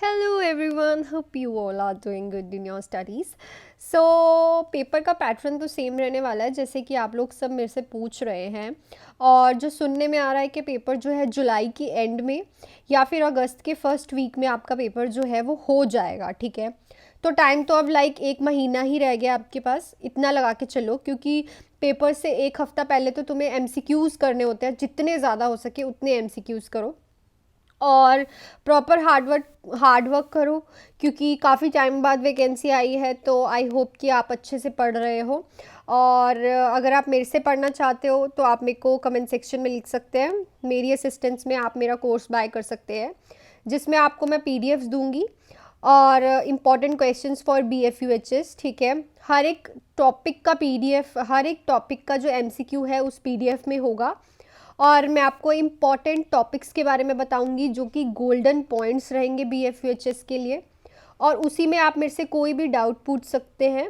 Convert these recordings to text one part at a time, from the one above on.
Hello everyone, hope you all are doing good in your studies. So paper का pattern तो same रहने वाला है जैसे कि आप लोग सब मेरे से पूछ रहे हैं। और जो सुनने में आ रहा है कि पेपर जो है जुलाई की एंड में या फिर अगस्त के फर्स्ट वीक में आपका पेपर जो है वो हो जाएगा, ठीक है। तो टाइम तो अब लाइक एक महीना ही रह गया आपके पास, इतना लगा के चलो, क्योंकि पेपर से एक हफ्ता पहले तो तुम्हें एमसीक्यूज़ करने होते हैं, जितने ज़्यादा हो सके उतने एमसीक्यूज़ करो और प्रॉपर हार्ड वर्क करो, क्योंकि काफ़ी टाइम बाद वैकेंसी आई है। तो आई होप कि आप अच्छे से पढ़ रहे हो। और अगर आप मेरे से पढ़ना चाहते हो तो आप मेरे को कमेंट सेक्शन में लिख सकते हैं। मेरी असिस्टेंस में आप मेरा कोर्स बाय कर सकते हैं, जिसमें आपको मैं पीडीएफ्स दूंगी और इम्पॉर्टेंट क्वेश्चंस फॉर बीएफयूएचएस, ठीक है। हर एक टॉपिक का पीडीएफ, हर एक टॉपिक का जो एमसीक्यू है उस पीडीएफ में होगा। और मैं आपको इम्पॉर्टेंट टॉपिक्स के बारे में बताऊंगी जो कि गोल्डन पॉइंट्स रहेंगे बीएफयूएचएस के लिए। और उसी में आप मेरे से कोई भी डाउट पूछ सकते हैं।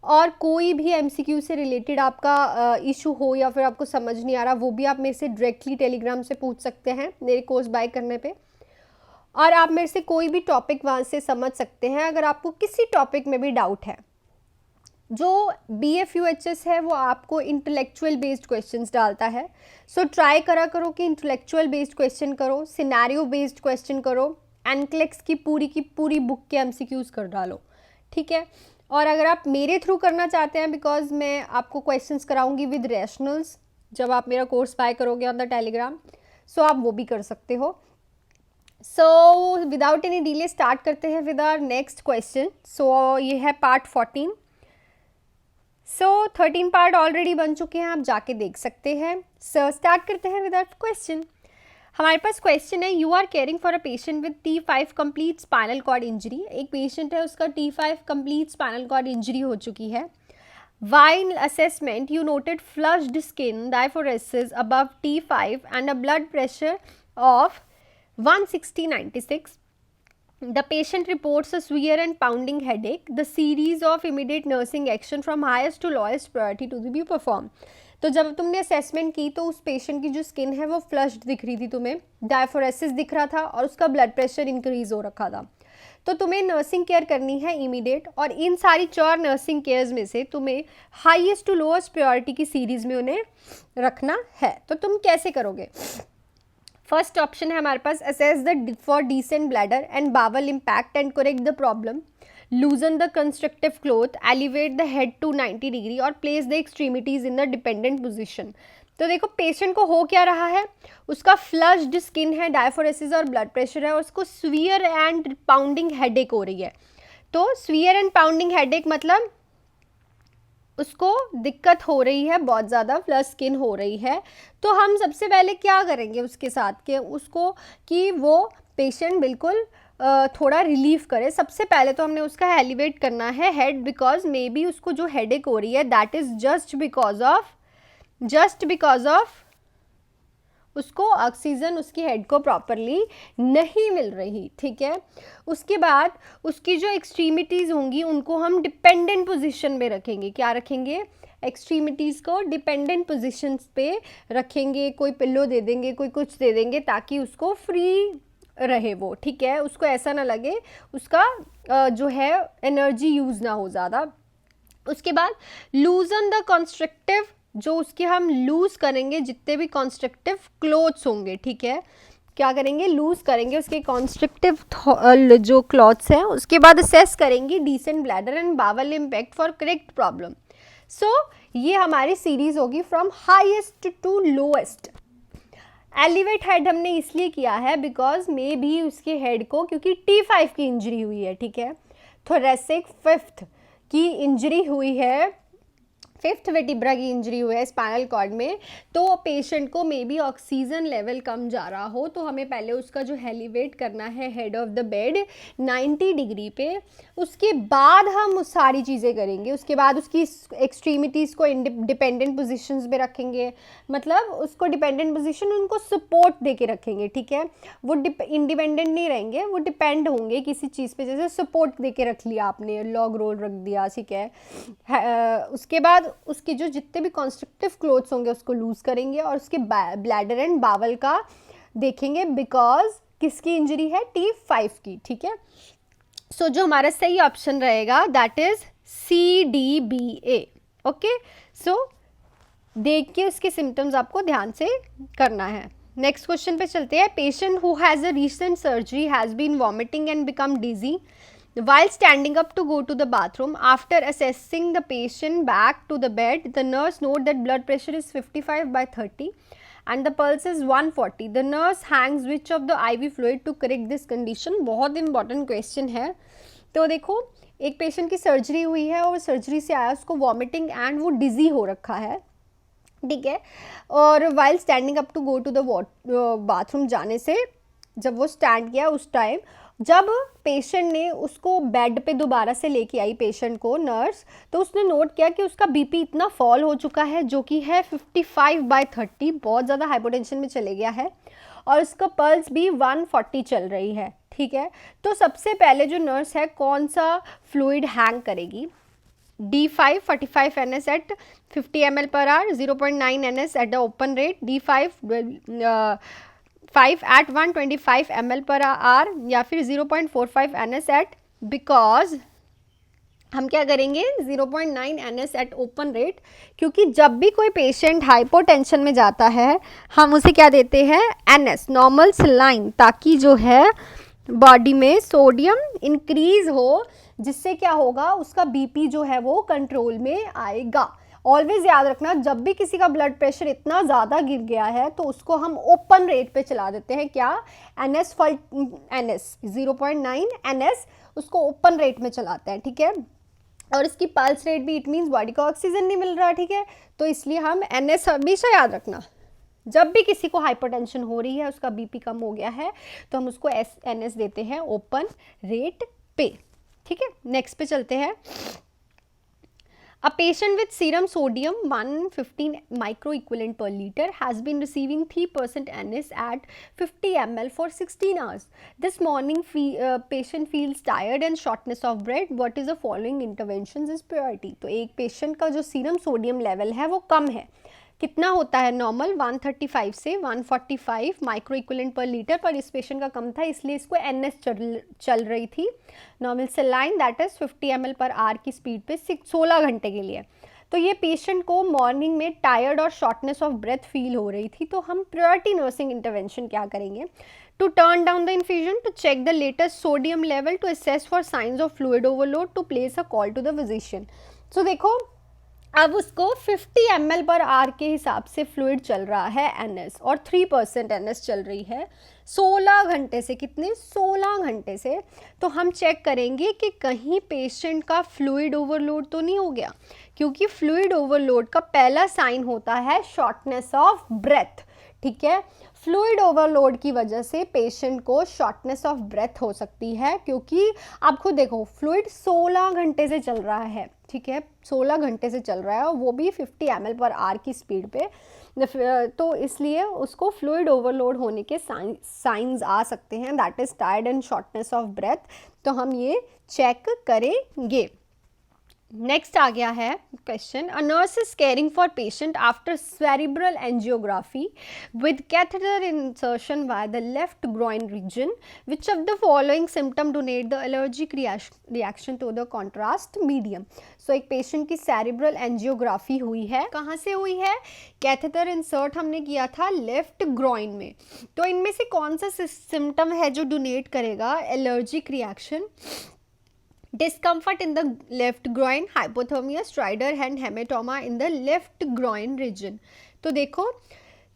और कोई भी एमसीक्यू से रिलेटेड आपका इशू हो या फिर आपको समझ नहीं आ रहा, वो भी आप मेरे से डायरेक्टली टेलीग्राम से पूछ सकते हैं मेरे कोर्स बाय करने पे। और आप मेरे से कोई भी टॉपिक वहाँ से समझ सकते हैं अगर आपको किसी टॉपिक में भी डाउट है। जो B F U H S है वो आपको इंटेलेक्चुअल बेस्ड क्वेश्चंस डालता है। सो ट्राई करा करो कि इंटेलेक्चुअल बेस्ड क्वेश्चन करो, सिनेरियो बेस्ड क्वेश्चन करो, एनक्लेक्स की पूरी बुक के एमसीक्यूज कर डालो, ठीक है। और अगर आप मेरे थ्रू करना चाहते हैं, बिकॉज मैं आपको क्वेश्चंस कराऊंगी विद रैशनल्स जब आप मेरा कोर्स बाय करोगे ऑन द टेलीग्राम, सो आप वो भी कर सकते हो। So without any delay start करते हैं विद आवर नेक्स्ट क्वेश्चन। सो ये है पार्ट 14। सो 13 पार्ट ऑलरेडी बन चुके हैं, आप जाके देख सकते हैं। सो स्टार्ट करते हैं विद आवर क्वेश्चन। हमारे पास क्वेश्चन है, you are caring for a patient with T5 complete spinal cord injury. एक पेशेंट है, उसका T5 complete spinal cord injury हो चुकी है। While assessment, you noted flushed skin, diaphoresis above T5 and a blood pressure of 160/96. The patient reports a severe and pounding headache. The series of immediate nursing action from highest to lowest priority to be performed. तो जब तुमने assessment की तो उस patient की जो skin है वो फ्लश्ड दिख रही थी, तुम्हें डायफोरेसिस दिख रहा था और उसका ब्लड प्रेशर इंक्रीज हो रखा था। तो तुम्हें नर्सिंग केयर करनी है इमीडिएट, और इन सारी 4 नर्सिंग केयर्स में से तुम्हें हाईएस्ट टू लोएस्ट प्रायोरिटी की सीरीज में उन्हें रखना है। तो तुम कैसे करोगे? फर्स्ट ऑप्शन है हमारे पास, assess the for distended bladder and bowel impact and correct the problem, loosen the constrictive cloth, elevate the head to 90 degree और place the extremities in the dependent position. तो देखो पेशेंट को हो क्या रहा है, उसका फ्लश्ड स्किन है, डायफोरेसिस और ब्लड प्रेशर है, और उसको स्वीयर एंड पाउंडिंग हेडेक हो रही है। तो स्वीयर एंड पाउंडिंग हेडेक मतलब उसको दिक्कत हो रही है, बहुत ज़्यादा फ्लश स्किन हो रही है। तो हम सबसे पहले क्या करेंगे उसके साथ के उसको कि वो पेशेंट बिल्कुल थोड़ा रिलीफ करे। सबसे पहले तो हमने उसका एलिवेट करना है हेड, बिकॉज मे बी उसको जो हेडेक हो रही है that is just because of उसको ऑक्सीजन उसकी हेड को प्रॉपरली नहीं मिल रही, ठीक है। उसके बाद उसकी जो एक्सट्रीमिटीज़ होंगी उनको हम डिपेंडेंट पोजीशन में रखेंगे। क्या रखेंगे? एक्सट्रीमिटीज़ को डिपेंडेंट पोजीशंस पे रखेंगे। कोई पिल्लो दे देंगे, कोई कुछ दे देंगे, ताकि उसको फ्री रहे वो, ठीक है। उसको ऐसा ना लगे उसका जो है एनर्जी यूज़ ना हो ज़्यादा। उसके बाद लूजन द कंस्ट्रक्टिव, जो उसके हम लूज करेंगे जितने भी कॉन्स्ट्रक्टिव क्लोथ्स होंगे, ठीक है। क्या करेंगे? लूज करेंगे उसके कॉन्स्ट्रक्टिव जो क्लॉथ्स हैं। उसके बाद असेस करेंगे distended bladder and bowel impact for correct problem. So ये हमारी सीरीज होगी from highest to lowest. Elevate head हमने इसलिए किया है बिकॉज मे भी उसके हेड को, क्योंकि T5 की इंजरी हुई है, ठीक है। थोरेसिक 5th की इंजरी हुई है, 5th वर्टिब्रा की इंजरी हुई है स्पाइनल कॉर्ड में। तो पेशेंट को मे बी ऑक्सीजन लेवल कम जा रहा हो, तो हमें पहले उसका जो एलिवेट करना है head of the bed 90 degree पे। उसके बाद हम उस सारी चीज़ें करेंगे। उसके बाद उसकी एक्सट्रीमिटीज़ को डिपेंडेंट पोजीशंस में रखेंगे, मतलब उसको डिपेंडेंट पोजीशन उनको सपोर्ट दे के रखेंगे, ठीक है। वो इंडिपेंडेंट नहीं रहेंगे, वो डिपेंड होंगे किसी चीज़ पे। जैसे सपोर्ट दे के रख लिया आपने, लॉग रोल रख दिया, ठीक है। उसके बाद उसके जो जितने भी कॉन्स्ट्रक्टिव क्लोथ्स होंगे उसको लूज करेंगे और उसके ब्लैडर एंड बावल का देखेंगे, बिकॉज किसकी इंजरी है? T5 की, ठीक है। सो जो हमारा सही ऑप्शन रहेगा दैट इज CDBA। ओके, सो देख के उसके सिम्टम्स आपको ध्यान से करना है। नेक्स्ट क्वेश्चन पे चलते हैं। Patient who has a recent surgery has been vomiting and become dizzy while standing up to go to the bathroom. After assessing the patient back to the bed, the nurse note that blood pressure is 55/30 and the pulse is 140. The nurse hangs which of the IV fluid to correct this condition? बहुत important question है। तो देखो, एक patient की surgery हुई है और surgery से आया, उसको वॉमिटिंग एंड वो डिजी हो रखा है, ठीक है। और while standing up to go to the bathroom, जाने से जब वो स्टैंड किया उस टाइम, जब पेशेंट ने उसको बेड पे दोबारा से लेके आई पेशेंट को नर्स, तो उसने नोट किया कि उसका बीपी इतना फॉल हो चुका है जो कि है 55/30, बहुत ज़्यादा हाइपोटेंशन में चले गया है, और उसका पल्स भी 140 चल रही है, ठीक है। तो सबसे पहले जो नर्स है कौन सा फ्लूइड हैंग करेगी? D5 45 NS at 50 ml per hour, 0.9 NS at the open rate, D5 5 at 125 ml per hour, या फिर 0.45 NS at, बिकॉज हम क्या करेंगे 0.9 NS एट ओपन रेट, क्योंकि जब भी कोई पेशेंट हाइपोटेंशन में जाता है हम उसे क्या देते हैं? NS नॉर्मल सलाइन, ताकि जो है बॉडी में सोडियम इंक्रीज हो, जिससे क्या होगा, उसका बीपी जो है वो कंट्रोल में आएगा। ऑलवेज याद रखना, जब भी किसी का ब्लड प्रेशर इतना ज़्यादा गिर गया है तो उसको हम ओपन रेट पे चला देते हैं, क्या? NS 0.9 NS, उसको ओपन रेट में चलाते हैं, ठीक है। और इसकी पल्स रेट भी, इट मीन्स बॉडी को ऑक्सीजन नहीं मिल रहा, ठीक है। तो इसलिए हम NS हमेशा याद रखना, जब भी किसी को हाइपरटेंशन हो रही है, उसका बीपी कम हो गया है, तो हम उसको NS देते हैं ओपन रेट पे, ठीक है। नेक्स्ट पे चलते हैं। A patient with serum sodium 115 microequivalent per liter has been receiving 3% NS at 50 ml for 16 hours. This morning patient feels tired and shortness of breath. What is the following interventions is priority? तो एक patient का जो serum sodium level है वो कम है, कितना होता है नॉर्मल? 135 से 145 माइक्रो इक्विवेलेंट पर लीटर, पर इस पेशेंट का कम था इसलिए इसको NS चल रही थी normal saline, that is 50 ml per hour की स्पीड पे 16 घंटे के लिए। तो ये पेशेंट को मॉर्निंग में टायर्ड और शॉर्टनेस ऑफ ब्रेथ फील हो रही थी, तो हम प्रायोरिटी नर्सिंग इंटरवेंशन क्या करेंगे? To turn down the infusion, to check the latest sodium level, to assess for signs of fluid overload, to place a call to the physician. So देखो, अब उसको 50 ml पर आवर के हिसाब से fluid चल रहा है NS, और 3% NS चल रही है 16 घंटे से। कितने? 16 घंटे से। तो हम चेक करेंगे कि कहीं पेशेंट का फ्लूइड ओवरलोड तो नहीं हो गया, क्योंकि फ्लूइड ओवरलोड का पहला साइन होता है शॉर्टनेस ऑफ ब्रेथ, ठीक है। फ्लूइड ओवरलोड की वजह से पेशेंट को शॉर्टनेस ऑफ ब्रेथ हो सकती है, क्योंकि आप खुद देखो फ्लूइड 16 घंटे से चल रहा है, ठीक है, 16 घंटे से चल रहा है, और वो भी 50 ml पर आवर की स्पीड पे, तो इसलिए उसको फ्लूइड ओवरलोड होने के साइंस आ सकते हैं, that is tired and shortness of breath. तो हम ये चेक करेंगे। नेक्स्ट आ गया है question, a nurse is caring for patient after cerebral angiography with catheter insertion by the left groin region, which of the following symptom denote the allergic reaction to the contrast medium. So एक patient की cerebral angiography हुई है, कहाँ से हुई है? Catheter insert हमने किया था लेफ्ट ग्रोइन में। तो इनमें से कौन सा सिम्टम है जो डोनेट करेगा allergic reaction? Discomfort in the left groin, hypothermia, stridor and hematoma in the left groin region. तो देखो,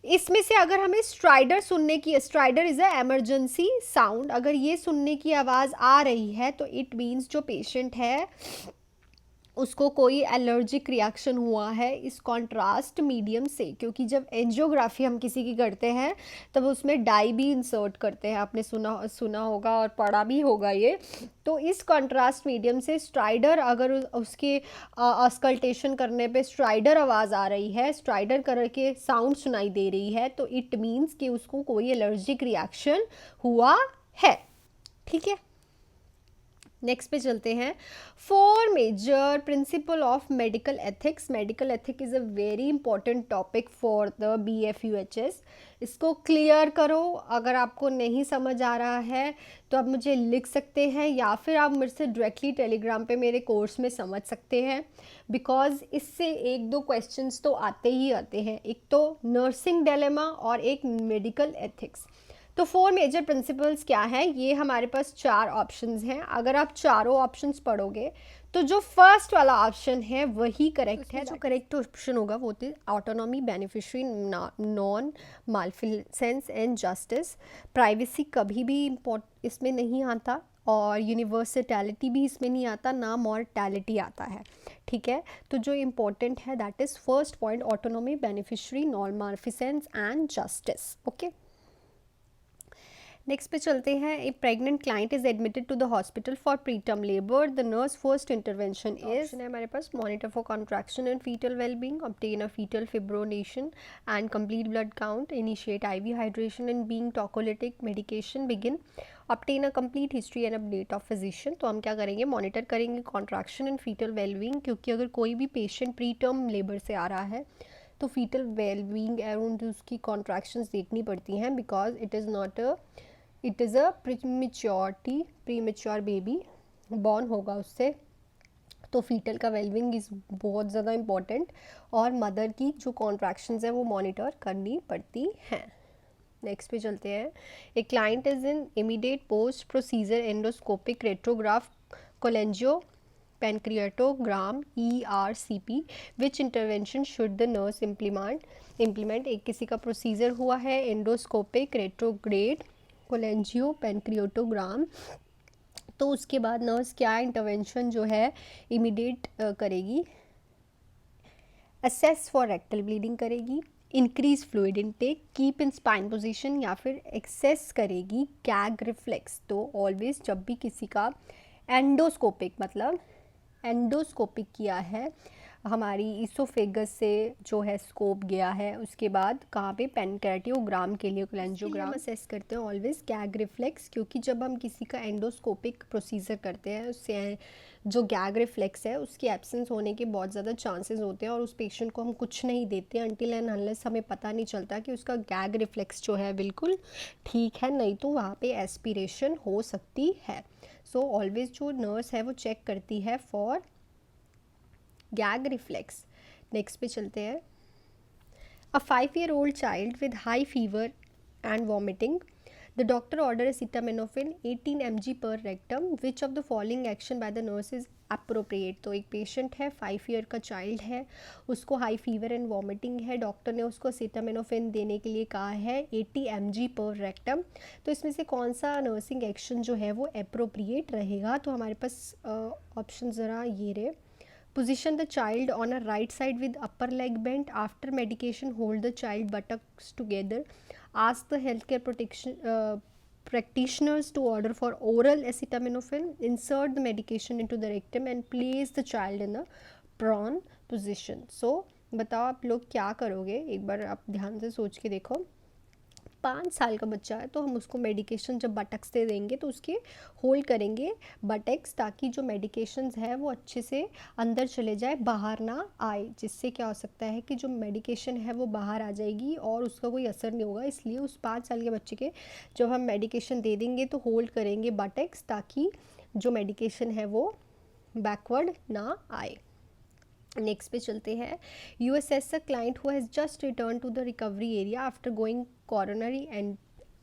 इसमें से अगर हमें स्ट्राइडर सुनने की, strider is a emergency sound, अगर ये सुनने की आवाज़ आ रही है तो इट मीन्स जो पेशेंट है उसको कोई एलर्जिक रिएक्शन हुआ है इस कॉन्ट्रास्ट मीडियम से, क्योंकि जब एंजियोग्राफी हम किसी की करते हैं तब उसमें डाई भी इंसर्ट करते हैं, आपने सुना होगा और पढ़ा भी होगा ये। तो इस कॉन्ट्रास्ट मीडियम से स्ट्राइडर, अगर उसके अस्कल्टेशन करने पे स्ट्राइडर आवाज़ आ रही है, स्ट्राइडर करके साउंड सुनाई दे रही है, तो इट मीन्स कि उसको कोई एलर्जिक रिएक्शन हुआ है, ठीक है। नेक्स्ट पे चलते हैं। 4 major principle of medical ethics. Medical ethic is a very important topic for the BFUHS। इसको क्लियर करो। अगर आपको नहीं समझ आ रहा है तो आप मुझे लिख सकते हैं, या फिर आप मेरे से डायरेक्टली टेलीग्राम पे मेरे कोर्स में समझ सकते हैं, बिकॉज इससे 1-2 क्वेश्चंस तो आते ही आते हैं। एक तो नर्सिंग डिलेमा और एक मेडिकल एथिक्स। तो 4 मेजर प्रिंसिपल्स क्या है, ये हमारे पास 4 ऑप्शंस हैं। अगर आप चारों ऑप्शंस पढ़ोगे तो जो फर्स्ट वाला ऑप्शन है वही करेक्ट है। जो करेक्ट ऑप्शन होगा वो होती है autonomy, beneficiary, non maleficence and justice. Privacy कभी भी इसमें नहीं आता, और यूनिवर्सलिटी भी इसमें नहीं आता, ना मॉर्टैलिटी आता है। ठीक है, तो जो इम्पोर्टेंट है that is first point, autonomy, beneficiary, non maleficence and justice. Okay, next पे चलते हैं। A pregnant client is admitted to the hospital for preterm labour. The nurse first intervention is है हमारे पास monitor for contraction and fetal wellbeing, obtain a fetal fibronectin and complete blood count, initiate IV hydration and being tocolytic medication begin, obtain a complete history and update of physician. तो हम क्या करेंगे, monitor करेंगे contraction and fetal wellbeing, क्योंकि अगर कोई भी patient pre term labour से आ रहा है तो फीटल वेलबींग अराउंड उसकी कॉन्ट्रैक्शंस देखनी पड़ती हैं, because it is a premature baby born होगा उससे। तो फीटल का वेलबिंग इज़ बहुत ज़्यादा इम्पॉर्टेंट, और मदर की जो कॉन्ट्रैक्शंस है वो मॉनिटर करनी पड़ती हैं। नेक्स्ट पे चलते हैं। A client is in immediate post procedure endoscopic retrograde cholangiopancreatogram ERCP, which intervention should the nurse implement. एक किसी का प्रोसीजर हुआ है एंडोस्कोपिक रेट्रोग्रेड कोलेंजियो पेनक्रियाटोग्राम, तो उसके बाद नर्स क्या इंटरवेंशन जो है इमीडिएट करेगी। असेस फॉर रेक्टल ब्लीडिंग करेगी, increase fluid intake, keep in spine position, या फिर एक्सेस करेगी गैग रिफ्लेक्स। तो ऑलवेज जब भी किसी का एंडोस्कोपिक मतलब एंडोस्कोपिक किया है, हमारी इसोफेगस से जो है स्कोप गया है, उसके बाद कहाँ पे पेनक्रेटियोग्राम के लिए कोलेंजियोग्राम असेस करते हैं ऑलवेज गैग रिफ्लेक्स, क्योंकि जब हम किसी का एंडोस्कोपिक प्रोसीजर करते हैं उससे जो गैग रिफ्लेक्स है उसकी एब्सेंस होने के बहुत ज़्यादा चांसेस होते हैं, और उस पेशेंट को हम कुछ नहीं देते अनटिल एंड अनलेस हमें पता नहीं चलता कि उसका गैग रिफ्लेक्स जो है बिल्कुल ठीक है, नहीं तो वहाँ पे एस्पिरेशन हो सकती है। सो ऑलवेज जो नर्स है वो चेक करती है फॉर गैग रिफ्लेक्स। नेक्स्ट पे चलते हैं। अ 5-year-old child with high fever and vomiting, the doctor ordered acetaminophen 18 mg per rectum. Which of the following action by the nurse is appropriate? तो एक पेशेंट है, 5 ईयर का child है, उसको high fever and vomiting है, doctor ने उसको acetaminophen देने के लिए कहा है 80 mg पर रेक्टम। तो इसमें से कौन सा नर्सिंग एक्शन जो है वो अप्रोप्रिएट रहेगा? तो हमारे पास ऑप्शन ज़रा ये रहे। Position the child on a right side with upper leg bent. After medication, hold the child buttocks together. Ask the practitioners to order for oral acetaminophen. Insert the medication into the rectum and place the child in a prone position. So बताओ आप लोग क्या करोगे, एक बार आप ध्यान से सोच के देखो। 5 साल का बच्चा है तो हम उसको मेडिकेशन जब बटक्स से देंगे तो उसके होल्ड करेंगे बटक्स, ताकि जो मेडिकेशंस है वो अच्छे से अंदर चले जाए, बाहर ना आए, जिससे क्या हो सकता है कि जो मेडिकेशन है वो बाहर आ जाएगी और उसका कोई असर नहीं होगा। इसलिए उस 5 साल के बच्चे के जब हम मेडिकेशन दे देंगे तो होल्ड करेंगे बटक्स, ताकि जो मेडिकेशन है वो बैकवर्ड ना आए। नेक्स्ट पे चलते हैं। You assess a client who has just returned to the recovery area after going coronary and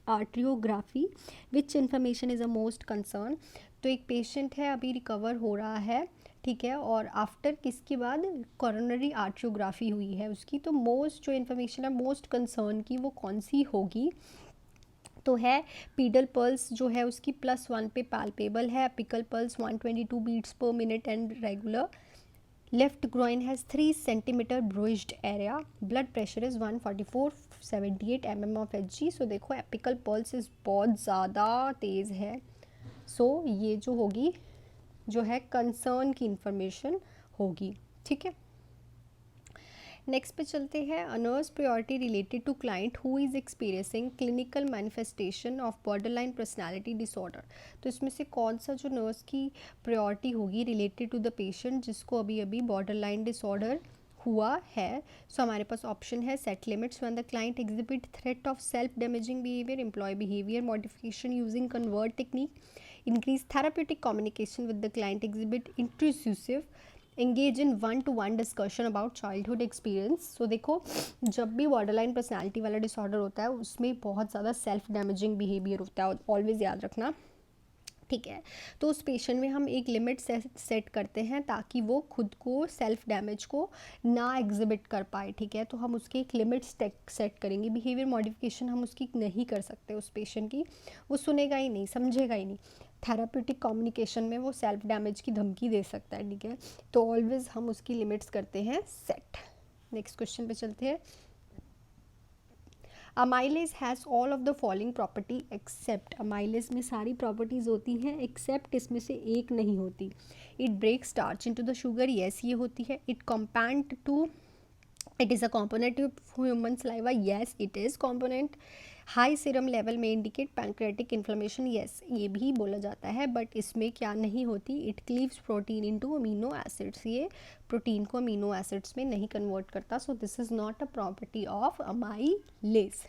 arteriography, which information is a most concern? तो एक पेशेंट है, अभी रिकवर हो रहा है, ठीक है, और आफ्टर किसके बाद कॉरोनरी आर्टियोग्राफी हुई है उसकी, तो मोस्ट जो इन्फॉर्मेशन है मोस्ट कंसर्न की वो कौन सी होगी? तो है पीडल पल्स जो है उसकी +1 पे पैल्पेबल है, apical pulse 122 beats per minute and regular, left groin has 3 centimeter bruised area, blood pressure is 144/78 mm of Hg। सो देखो एपिकल पल्स इस बहुत ज़्यादा तेज़ है, सो ये जो होगी जो है कंसर्न की इंफॉर्मेशन होगी, ठीक है। नेक्स्ट पे चलते हैं, a nurse priority related to client who is experiencing clinical manifestation of borderline personality disorder. तो इसमें से कौन सा जो नर्स की प्रायोरिटी होगी रिलेटेड टू द पेशेंट जिसको अभी अभी बॉर्डरलाइन डिसऑर्डर हुआ है। सो हमारे पास ऑप्शन है, set limits when the client exhibit threat of self damaging behaviour, employ behaviour modification using covert technique, increase therapeutic communication with the client, exhibit intrusive, engage in one to one discussion about childhood experience. So देखो, जब भी borderline personality वाला disorder होता है उसमें बहुत ज़्यादा self damaging behaviour होता है, ऑलवेज याद रखना, ठीक है। तो उस पेशेंट में हम एक लिमिट सेट करते हैं ताकि वो खुद को सेल्फ डैमेज को ना एग्जिबिट कर पाए, ठीक है। तो हम उसकी एक लिमिट सेट करेंगे। बिहेवियर मॉडिफिकेशन हम उसकी नहीं कर सकते उस पेशेंट की, वो सुनेगा ही नहीं, समझेगा ही नहीं। थेराप्यूटिक कम्युनिकेशन में वो सेल्फ डैमेज की धमकी दे सकता है, ठीक है। तो ऑलवेज हम उसकी लिमिट्स करते हैं सेट। नेक्स्ट क्वेश्चन पे चलते हैं। Amylase has all of the following property except, amylase में सारी प्रॉपर्टीज़ होती हैं एक्सेप्ट इसमें से एक नहीं होती। It break starch into the sugar, yes ये होती है। It compound to, it is a component of human saliva, yes it is component. High serum level में इंडिकेट पैंक्रेटिक इन्फ्लेमेशन, येस ये भी बोला जाता है, बट इसमें क्या नहीं होती, it cleaves protein into amino acids, ये प्रोटीन को अमीनो एसिड्स में नहीं कन्वर्ट करता। So this is not a property of amylase,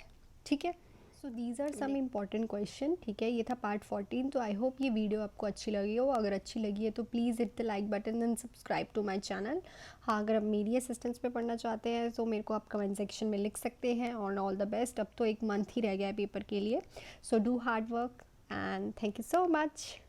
ठीक है। So these are some important question, ठीक है। ये था पार्ट 14। तो आई होप ये वीडियो आपको अच्छी लगी हो। अगर अच्छी लगी है तो please hit the like button and subscribe to my channel. हाँ, अगर आप मेरी असिस्टेंस पे पढ़ना चाहते हैं तो मेरे को आप कमेंट सेक्शन में लिख सकते हैं। और ऑल द बेस्ट। अब तो एक मंथ ही रह गया है पेपर के लिए। So do hard work and thank you so much.